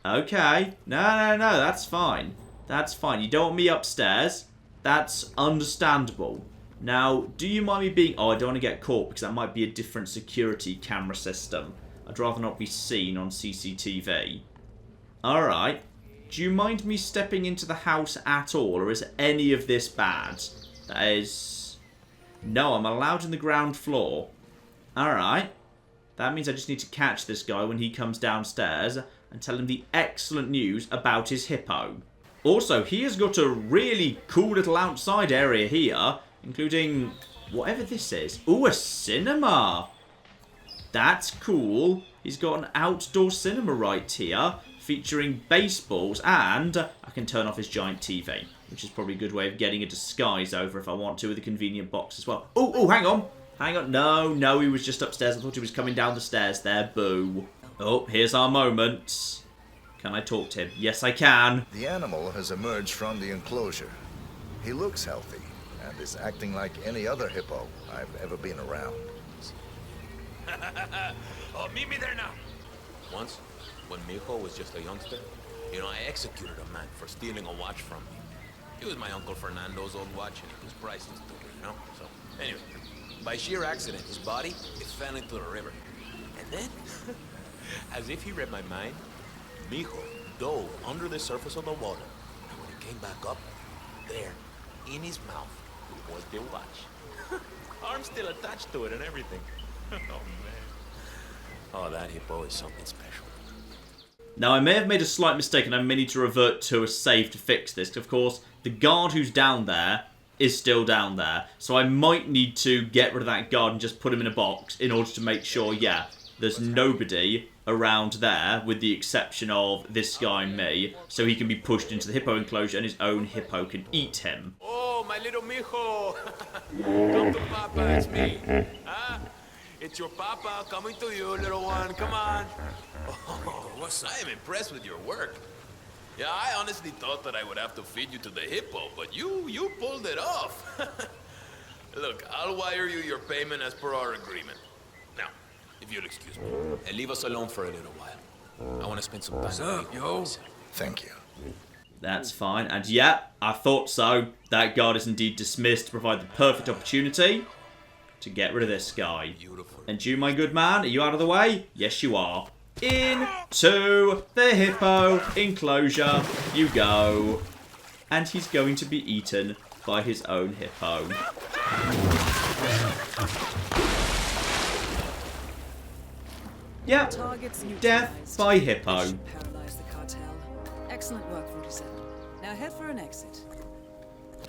Speaker 1: Okay. No, that's fine. That's fine. You don't want me upstairs. That's understandable. Now, do you mind me being... Oh, I don't want to get caught because that might be a different security camera system. I'd rather not be seen on CCTV. Alright. Do you mind me stepping into the house at all, or is any of this bad? That is... No, I'm allowed in the ground floor. Alright. That means I just need to catch this guy when he comes downstairs and tell him the excellent news about his hippo. Also, he has got a really cool little outside area here, including whatever this is. Ooh, a cinema! That's cool. He's got an outdoor cinema right here, featuring baseballs, and I can turn off his giant TV, which is probably a good way of getting a disguise over if I want to, with a convenient box as well. Oh, hang on. Hang on. No, he was just upstairs. I thought he was coming down the stairs there. Boo. Oh, here's our moment. Can I talk to him? Yes, I can.
Speaker 16: The animal has emerged from the enclosure. He looks healthy and is acting like any other hippo I've ever been around.
Speaker 12: Oh, meet me there now. Once, when Mijo was just a youngster, I executed a man for stealing a watch from me. It was my Uncle Fernando's old watch, and it was priceless to me, So, anyway, by sheer accident, his body, it fell into the river. And then, as if he read my mind, Mijo dove under the surface of the water, and when he came back up, there, in his mouth, was the watch. Arm still attached to it and everything. Oh, man. Oh, that hippo is something special.
Speaker 1: Now, I may have made a slight mistake, and I may need to revert to a save to fix this. Of course, the guard who's down there is still down there. So I might need to get rid of that guard and just put him in a box in order to make sure, yeah, there's nobody around there, with the exception of this guy and me, so he can be pushed into the hippo enclosure and his own hippo can eat him.
Speaker 12: Oh, my little mijo. Come to Papa, it's me. Huh? It's your Papa coming to you, little one. Come on. Oh, I am impressed with your work. Yeah, I honestly thought that I would have to feed you to the hippo, but you pulled it off. Look, I'll wire you your payment as per our agreement. Now, if you'll excuse me, and leave us alone for a little while. I want to spend some time.
Speaker 16: What's up, yo? Thank you.
Speaker 1: That's fine. And yeah, I thought so. That guard is indeed dismissed to provide the perfect opportunity to get rid of this guy.
Speaker 12: Beautiful.
Speaker 1: And you, my good man, are you out of the way? Yes, you are. Into the hippo enclosure you go. And he's going to be eaten by his own hippo. Yep. Death by hippo.
Speaker 2: Paralyze the cartel. Excellent work, 47. Now head for an exit.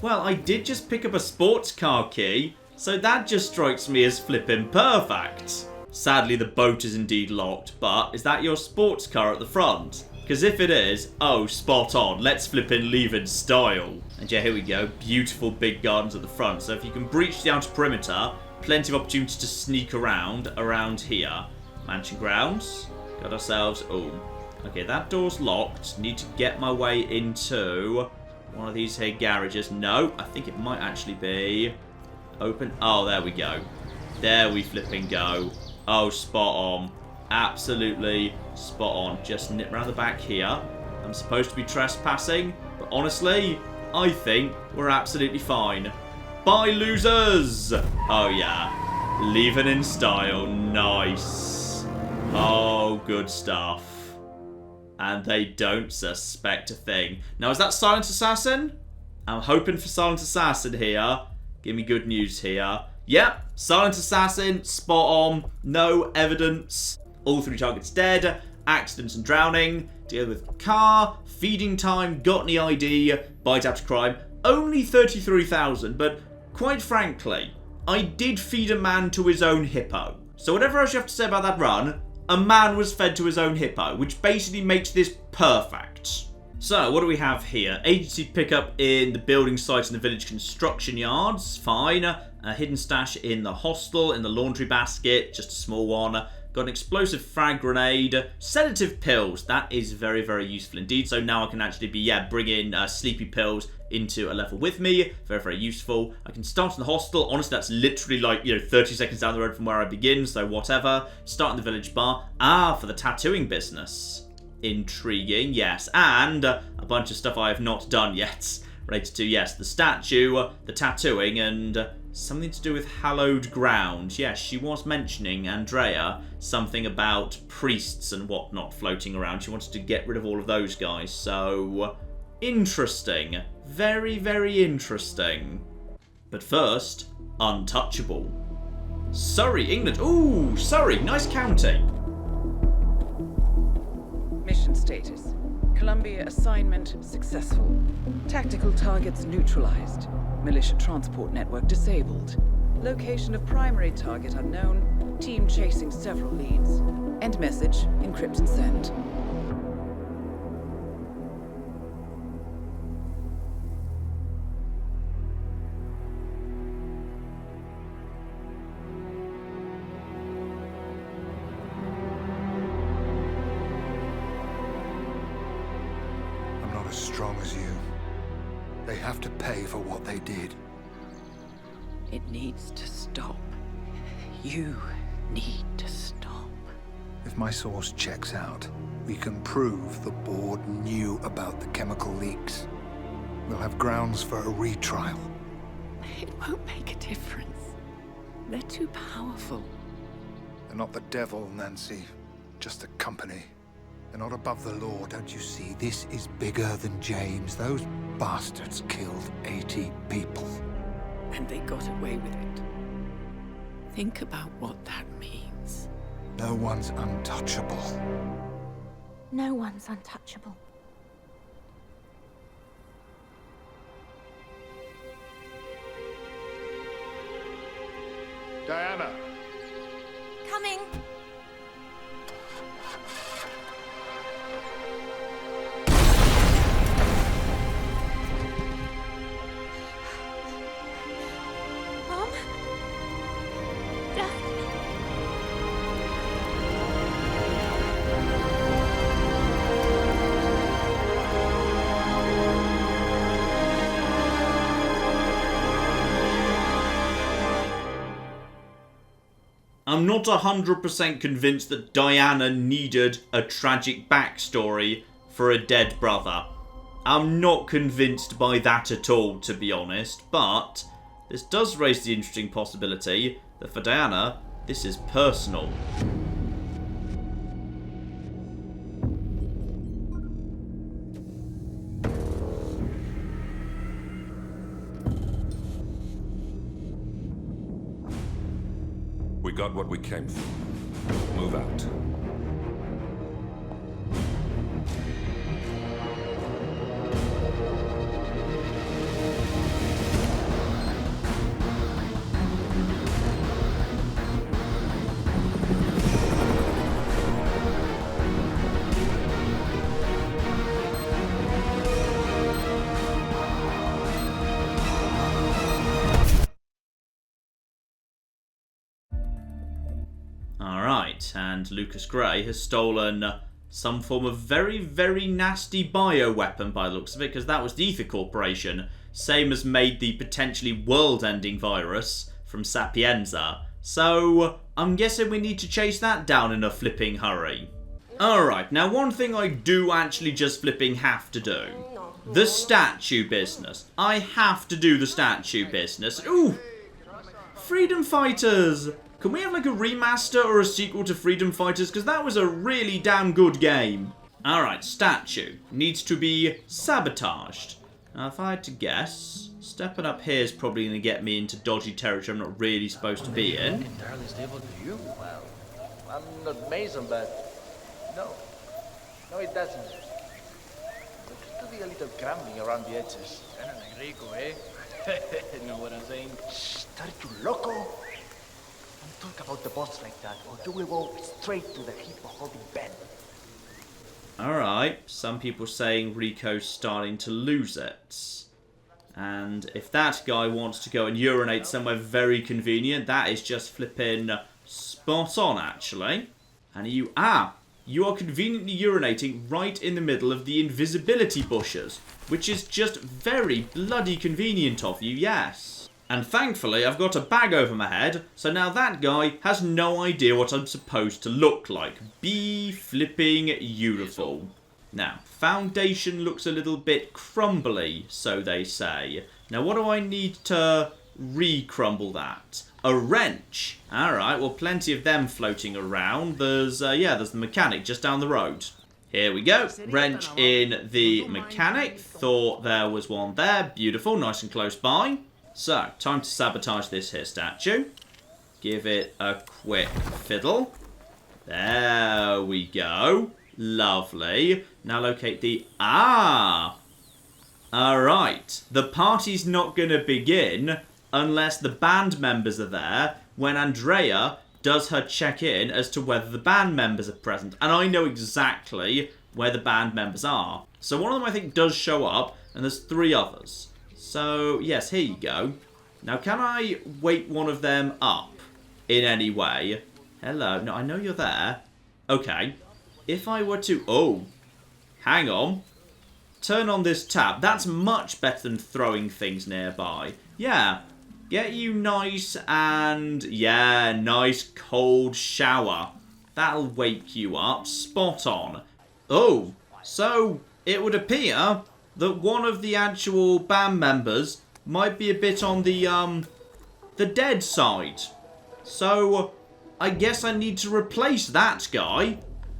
Speaker 1: Well, I did just pick up a sports car key, so that just strikes me as flippin' perfect. Sadly, the boat is indeed locked, but is that your sports car at the front? Because if it is, oh, spot on. Let's flippin' leave in style. And yeah, here we go. Beautiful big gardens at the front. So if you can breach the outer perimeter, plenty of opportunity to sneak around here. Mansion grounds. Got ourselves... Oh, okay, that door's locked. Need to get my way into one of these here garages. No, I think it might actually be open. Oh, there we go. There we flipping go. Oh, spot on. Absolutely spot on. Just nip round the back here. I'm supposed to be trespassing, but honestly, I think we're absolutely fine. Bye, losers! Oh, yeah. Leaving in style. Nice. Oh, good stuff. And they don't suspect a thing. Now, is that Silent Assassin? I'm hoping for Silent Assassin here. Give me good news here. Yep, Silent Assassin, spot on. No evidence. All 3 targets dead. Accidents and drowning. Together with car, feeding time, got any ID, bite after crime. Only 33,000, but quite frankly, I did feed a man to his own hippo. So whatever else you have to say about that run, a man was fed to his own hippo, which basically makes this perfect. So, what do we have here? Agency pickup in the building sites and the village construction yards. Fine. A hidden stash in the hostel, in the laundry basket. Just a small one. Got an explosive frag grenade. Sedative pills. That is very, very useful indeed. So now I can actually be, bringing sleepy pills into a level with me. Very, very useful. I can start in the hostel. Honestly, that's literally like, 30 seconds down the road from where I begin. So whatever. Start in the village bar. For the tattooing business. Intriguing, yes. And a bunch of stuff I have not done yet. Related to, yes, the statue, the tattooing, and something to do with hallowed ground. Yes, she was mentioning, Andrea, something about priests and whatnot floating around. She wanted to get rid of all of those guys. So, interesting. Very, very interesting. But first, untouchable. Surrey, England. Ooh, Surrey, nice county.
Speaker 2: Mission status. Colombia assignment successful. Tactical targets neutralized. Militia transport network disabled. Location of primary target unknown. Team chasing several leads. End message, encrypt and send.
Speaker 17: As strong as you. They have to pay for what they did.
Speaker 2: It needs to stop. You need to stop.
Speaker 17: If my source checks out, we can prove the board knew about the chemical leaks. We'll have grounds for a retrial.
Speaker 2: It won't make a difference. They're too powerful.
Speaker 17: They're not the devil, Nancy. Just a company. They're not above the law, don't you see? This is bigger than James. Those bastards killed 80 people.
Speaker 2: And they got away with it. Think about what that means.
Speaker 17: No one's untouchable.
Speaker 7: No one's untouchable.
Speaker 17: Diana!
Speaker 7: Coming!
Speaker 1: I'm not 100% convinced that Diana needed a tragic backstory for a dead brother. I'm not convinced by that at all, to be honest, but this does raise the interesting possibility that for Diana, this is personal.
Speaker 18: We got what we came for. Move out.
Speaker 1: Alright, and Lucas Gray has stolen some form of very, very nasty bioweapon by the looks of it, because that was the Ether Corporation, same as made the potentially world-ending virus from Sapienza. So, I'm guessing we need to chase that down in a flipping hurry. Alright, now one thing I do actually just flipping have to do. The statue business. I have to do the statue business. Ooh! Freedom Fighters! Can we have like a remaster or a sequel to Freedom Fighters? Because that was a really damn good game. Alright, statue. Needs to be sabotaged. Now if I had to guess, stepping up here is probably going to get me into dodgy territory I'm not really supposed to be in.
Speaker 15: Entirely stable to you? Well, I'm not Mason, but no. No, it doesn't. Looks to be a little crumbling around the edges.
Speaker 9: Kinda like Rico, eh? Know what I'm saying?
Speaker 15: Shh, are you loco? Don't talk about the boss like that, or you will go straight to the hippo holding Ben.
Speaker 1: Alright, some people saying Rico's starting to lose it. And if that guy wants to go and urinate somewhere very convenient, that is just flipping spot on, actually. And you are conveniently urinating right in the middle of the invisibility bushes, which is just very bloody convenient of you, yes. And thankfully, I've got a bag over my head, so now that guy has no idea what I'm supposed to look like. Be flipping beautiful. Now, foundation looks a little bit crumbly, so they say. Now, what do I need to re-crumble that? A wrench. Alright, well, plenty of them floating around. There's the mechanic just down the road. Here we go. Wrench in the mechanic. Thought there was one there. Beautiful, nice and close by. So, time to sabotage this here statue. Give it a quick fiddle. There we go. Lovely. Now locate the... Alright. The party's not going to begin unless the band members are there when Andrea does her check-in as to whether the band members are present. And I know exactly where the band members are. So one of them I think does show up, and there's 3 others. So, yes, here you go. Now, can I wake one of them up in any way? Hello. No, I know you're there. Okay. If I were to... Oh. Hang on. Turn on this tap. That's much better than throwing things nearby. Yeah. Get you nice and... Yeah, nice cold shower. That'll wake you up. Spot on. Oh. So, it would appear that one of the actual band members might be a bit on the dead side. So, I guess I need to replace that guy.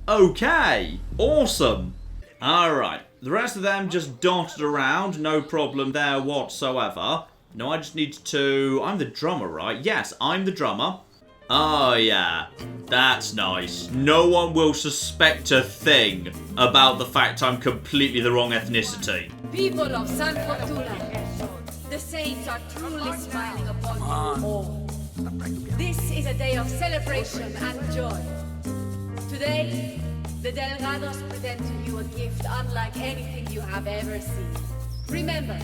Speaker 1: Okay, awesome. Alright, the rest of them just dotted around, no problem there whatsoever. No, I just need to... I'm the drummer, right? Yes, I'm the drummer. Oh, yeah. That's nice. No one will suspect a thing about the fact I'm completely the wrong ethnicity.
Speaker 8: People of San Fortuna, the saints are truly smiling upon you all. This is a day of celebration and joy. Today, the Delgados present to you a gift unlike anything you have ever seen. Remember,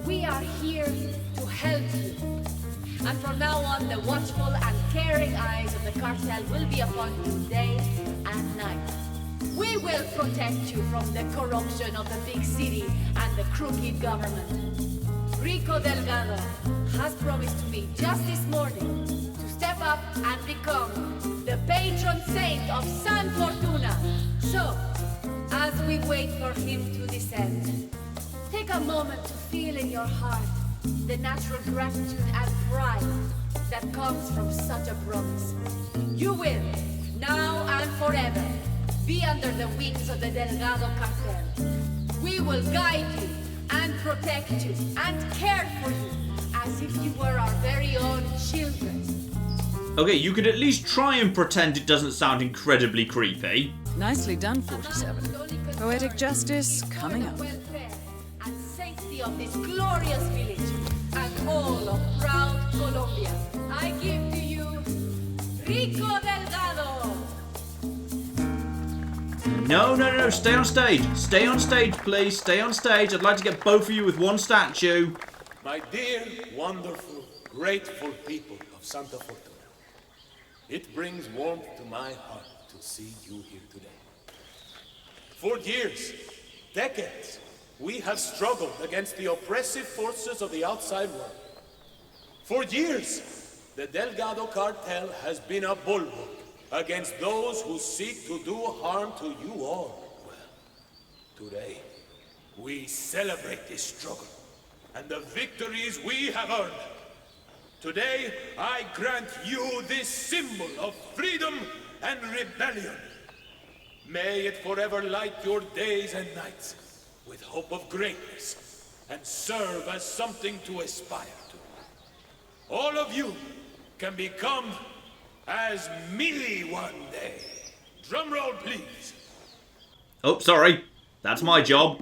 Speaker 8: we are here to help you. And from now on, the watchful and caring eyes of the cartel will be upon you day and night. We will protect you from the corruption of the big city and the crooked government. Rico Delgado has promised to me just this morning to step up and become the patron saint of San Fortuna. So, as we wait for him to descend, take a moment to feel in your heart the natural gratitude and pride that comes from such a promise. You will, now and forever, be under the wings of the Delgado cartel. We will guide you and protect you and care for you as if you were our very own children.
Speaker 1: Okay, you could at least try and pretend it doesn't sound incredibly creepy.
Speaker 2: Nicely done, 47. Poetic justice coming up.
Speaker 8: And safety of this glorious village and all of proud Colombia. I give to you Rico Delgado.
Speaker 1: No, stay on stage. Stay on stage, please. Stay on stage. I'd like to get both of you with one statue.
Speaker 19: My dear, wonderful, grateful people of Santa Fortuna. It brings warmth to my heart to see you here today. For years, decades, we have struggled against the oppressive forces of the outside world. For years, the Delgado cartel has been a bulwark against those who seek to do harm to you all. Well, today, we celebrate this struggle and the victories we have earned. Today, I grant you this symbol of freedom and rebellion. May it forever light your days and nights with hope of greatness and serve as something to aspire to. All of you can become as me one day. Drum roll, please.
Speaker 1: Oh, sorry. That's my job.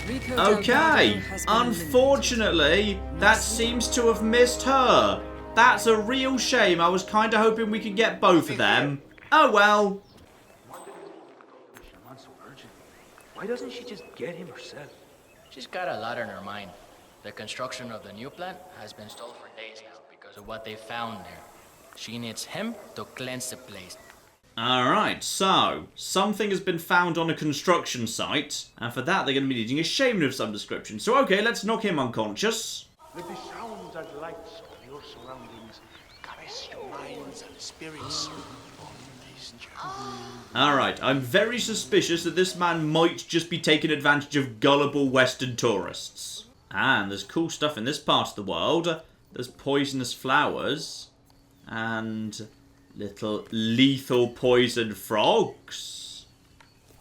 Speaker 2: Rico
Speaker 1: Okay,
Speaker 2: Delgado has been
Speaker 1: unfortunately, that seems to have missed her. That's a real shame. I was kind of hoping we could get both of them. Oh well.
Speaker 11: Why doesn't she just get him herself?
Speaker 9: She's got a lot on her mind. The construction of the new plant has been stalled for days now because of what they found there. She needs him to cleanse the place.
Speaker 1: Alright, so, something has been found on a construction site, and for that they're going to be needing a shaman of some description. So okay, let's knock him unconscious.
Speaker 3: Let the sounds and lights of your surroundings caress your minds and spirits on this journey.
Speaker 1: Alright, I'm very suspicious that this man might just be taking advantage of gullible Western tourists. And there's cool stuff in this part of the world. There's poisonous flowers. And little lethal poison frogs.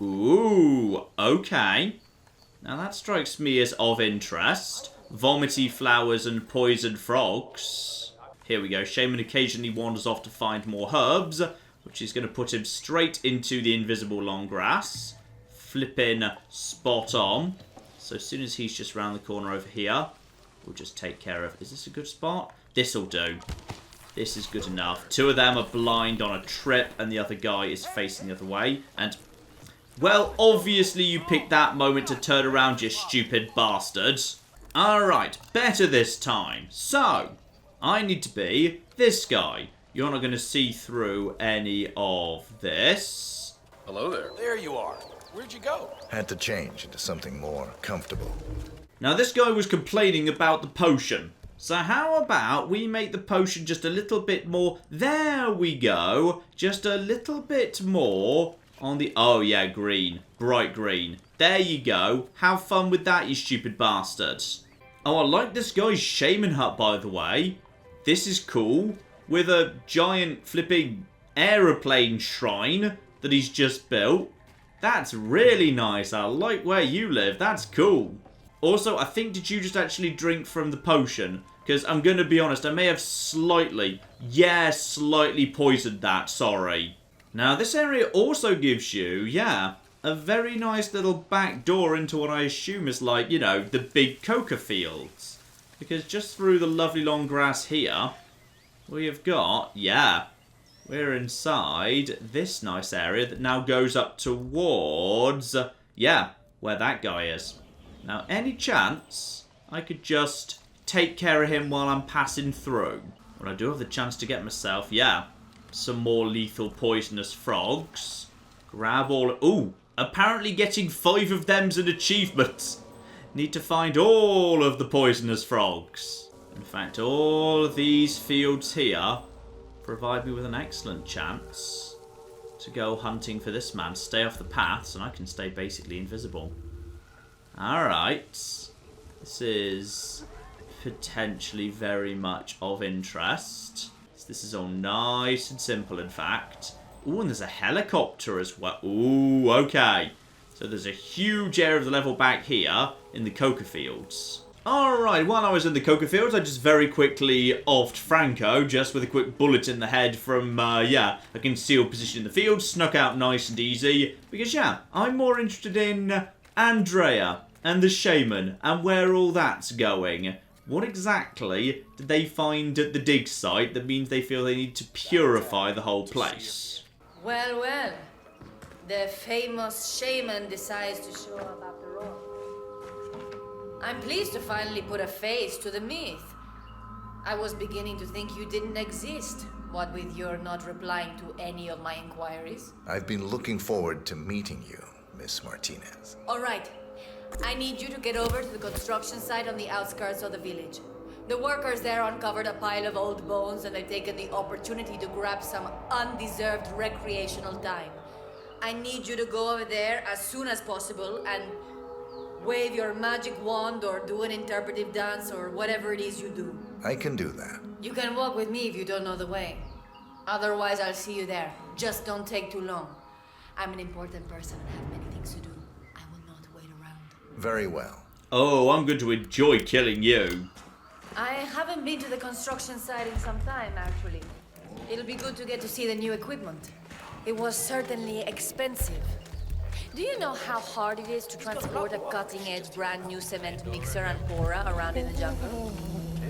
Speaker 1: Ooh, okay. Now that strikes me as of interest. Vomity flowers and poison frogs. Here we go. Shaman occasionally wanders off to find more herbs, which is going to put him straight into the invisible long grass. Flipping spot on. So as soon as he's just round the corner over here, we'll just take care of... Is this a good spot? This'll do. This is good enough. Two of them are blind on a trip, and the other guy is facing the other way. And, well, obviously you picked that moment to turn around, you stupid bastards. Alright, better this time. So, I need to be this guy. You're not going to see through any of this.
Speaker 4: Hello there. There you are. Where'd you go?
Speaker 16: Had to change into something more comfortable.
Speaker 1: Now, this guy was complaining about the potion. So how about we make the potion just a little bit more... There we go. Just a little bit more on the... Oh, yeah, green. Bright green. There you go. Have fun with that, you stupid bastards. Oh, I like this guy's shaman hut, by the way. This is cool. With a giant flipping aeroplane shrine that he's just built. That's really nice. I like where you live. That's cool. Also, I think, did you just actually drink from the potion? Because I'm going to be honest, I may have slightly poisoned that, sorry. Now, this area also gives you, a very nice little back door into what I assume is like, you know, the big coca fields. Because just through the lovely long grass here, we have got, we're inside this nice area that now goes up towards, where that guy is. Now, any chance I could just take care of him while I'm passing through? Well, I do have the chance to get myself, some more lethal poisonous frogs. Grab all... Ooh, apparently getting 5 of them's an achievement. Need to find all of the poisonous frogs. In fact, all of these fields here provide me with an excellent chance to go hunting for this man. Stay off the paths, and I can stay basically invisible. Alright. This is potentially very much of interest. This is all nice and simple, in fact. Ooh, and there's a helicopter as well. Ooh, okay. So there's a huge area of the level back here in the coca fields. Alright, while I was in the coca fields, I just very quickly offed Franco, just with a quick bullet in the head from, a concealed position in the field. Snuck out nice and easy. Because, I'm more interested in Andrea and the shaman and where all that's going. What exactly did they find at the dig site that means they feel they need to purify the whole place?
Speaker 8: Well, well. The famous shaman decides to show up after all. I'm pleased to finally put a face to the myth. I was beginning to think you didn't exist, what with your not replying to any of my inquiries.
Speaker 16: I've been looking forward to meeting you, Miss Martinez.
Speaker 8: All right. I need you to get over to the construction site on the outskirts of the village. The workers there uncovered a pile of old bones and they've taken the opportunity to grab some undeserved recreational time. I need you to go over there as soon as possible and wave your magic wand or do an interpretive dance or whatever it is you do.
Speaker 16: I can do that.
Speaker 8: You can walk with me if you don't know the way. Otherwise, I'll see you there. Just don't take too long. I'm an important person and have many things to do. I will not wait around.
Speaker 16: Very well.
Speaker 1: Oh, I'm going to enjoy killing you.
Speaker 8: I haven't been to the construction site in some time, actually. It'll be good to get to see the new equipment. It was certainly expensive. Do you know how hard it is to transport a cutting-edge brand new cement mixer and pourer around in the jungle?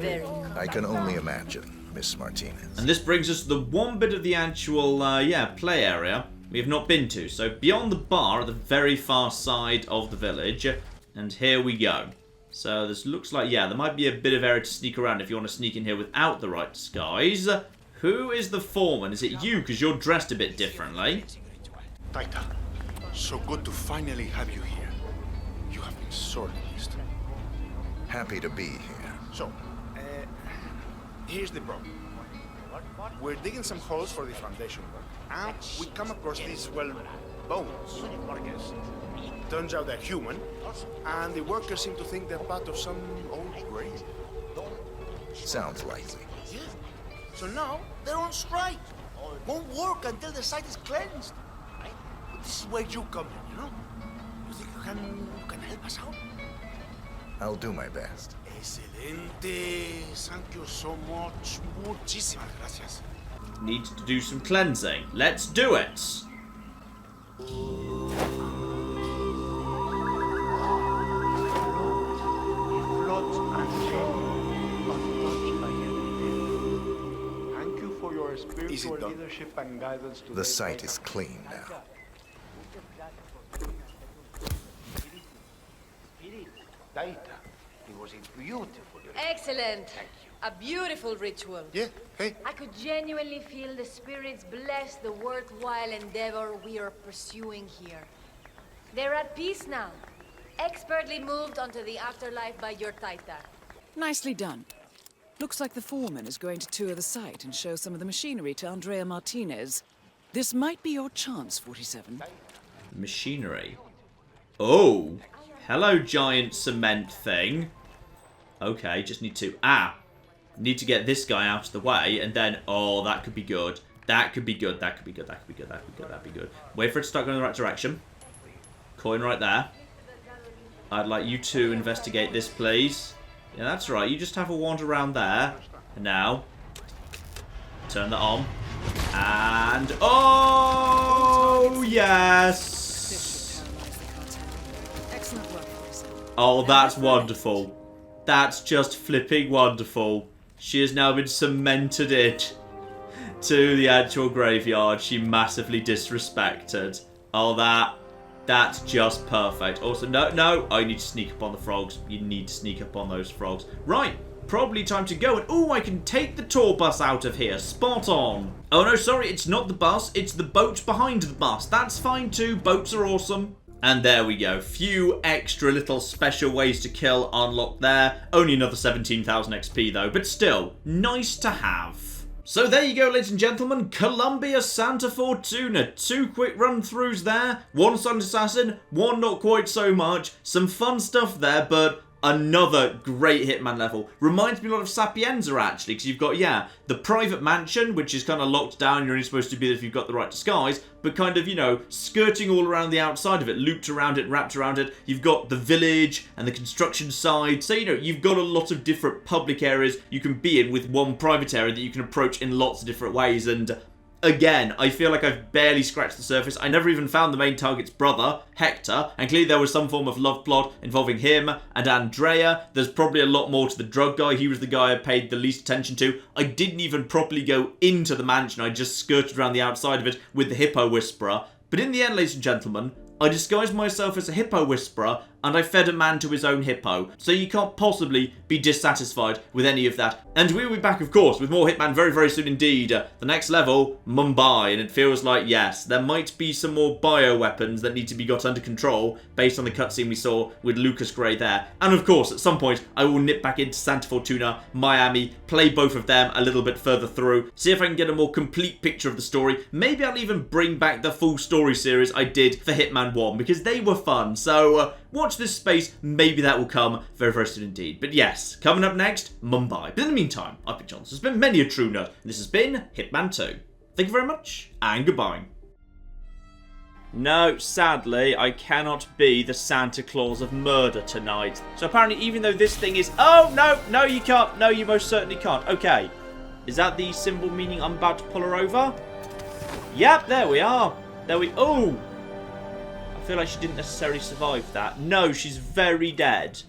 Speaker 8: Very.
Speaker 16: I can only imagine, Miss Martinez.
Speaker 1: And this brings us to the one bit of the actual, play area we have not been to. So beyond the bar at the very far side of the village. And here we go. So this looks like, there might be a bit of area to sneak around if you want to sneak in here without the right disguise. Who is the foreman? Is it you? Because you're dressed a bit differently.
Speaker 3: Taita, so good to finally have you here. You have been sorely missed.
Speaker 16: Happy to be here.
Speaker 3: So, here's the problem. We're digging some holes for the foundation work, and we come across these, bones. Turns out they're human, and the workers seem to think they're part of some old grave.
Speaker 16: Sounds likely.
Speaker 5: Yeah. So now, they're on strike. Won't work until the site is cleansed. But this is where you come in, you know? You think you can help us out?
Speaker 16: I'll do my best.
Speaker 3: Excelente. Thank you so much. Muchísimas gracias.
Speaker 1: Need to do some cleansing. Let's do it.
Speaker 14: Thank you for your spiritual leadership and guidance to
Speaker 16: the site is clean now.
Speaker 14: Taita, it was a beautiful.
Speaker 8: Excellent. A beautiful ritual.
Speaker 3: Yeah, hey.
Speaker 8: I could genuinely feel the spirits bless the worthwhile endeavor we are pursuing here. They're at peace now. Expertly moved onto the afterlife by your Taita.
Speaker 2: Nicely done. Looks like the foreman is going to tour the site and show some of the machinery to Andrea Martinez. This might be your chance, 47.
Speaker 1: Machinery. Oh. Hello, giant cement thing. Okay, just need to... Need to get this guy out of the way, and then... Oh, that could be good. That could be good. That could be good. That could be good. That could be good. That'd be good. Wait for it to start going in the right direction. Coin right there. I'd like you to investigate this, please. Yeah, that's right. You just have a wander around there. And now... Turn that on. And... Oh, yes! Oh, that's wonderful. That's just flipping wonderful. She has now been cemented in to the actual graveyard she massively disrespected. Oh, that's just perfect. Also, no, I need to sneak up on the frogs. You need to sneak up on those frogs. Right, probably time to go. And oh, I can take the tour bus out of here. Spot on. Oh, no, sorry, it's not the bus. It's the boat behind the bus. That's fine too. Boats are awesome. And there we go. Few extra little special ways to kill unlocked there. Only another 17,000 XP though, but still, nice to have. So there you go, ladies and gentlemen. Colombia, Santa Fortuna. 2 quick run-throughs there. 1 silent assassin, 1 not quite so much. Some fun stuff there, but another great Hitman level. Reminds me a lot of Sapienza, actually, because you've got, the private mansion, which is kind of locked down. You're only supposed to be there if you've got the right disguise, but kind of, skirting all around the outside of it, looped around it, wrapped around it. You've got the village and the construction side. So, you've got a lot of different public areas you can be in with one private area that you can approach in lots of different ways. And again, I feel like I've barely scratched the surface. I never even found the main target's brother, Hector, and clearly there was some form of love plot involving him and Andrea. There's probably a lot more to the drug guy. He was the guy I paid the least attention to. I didn't even properly go into the mansion. I just skirted around the outside of it with the Hippo Whisperer. But in the end, ladies and gentlemen, I disguised myself as a Hippo Whisperer, and I fed a man to his own hippo, so you can't possibly be dissatisfied with any of that. And we will be back, of course, with more Hitman very, very soon indeed. The next level, Mumbai, and it feels like, yes, there might be some more bioweapons that need to be got under control based on the cutscene we saw with Lucas Gray there. And of course, at some point, I will nip back into Santa Fortuna, Miami, play both of them a little bit further through, see if I can get a more complete picture of the story. Maybe I'll even bring back the full story series I did for Hitman 1, because they were fun. So, watch this space, maybe that will come very, very soon indeed. But yes, coming up next, Mumbai. But in the meantime, I've been Johnson. There's been many a true nerd, and this has been Hitman 2. Thank you very much, and goodbye. No, sadly, I cannot be the Santa Claus of murder tonight. So apparently, even though this thing is... Oh, no, no, you can't. No, you most certainly can't. Okay. Is that the symbol meaning I'm about to pull her over? Yep, there we are. There we... Oh! I feel like she didn't necessarily survive that. No, she's very dead.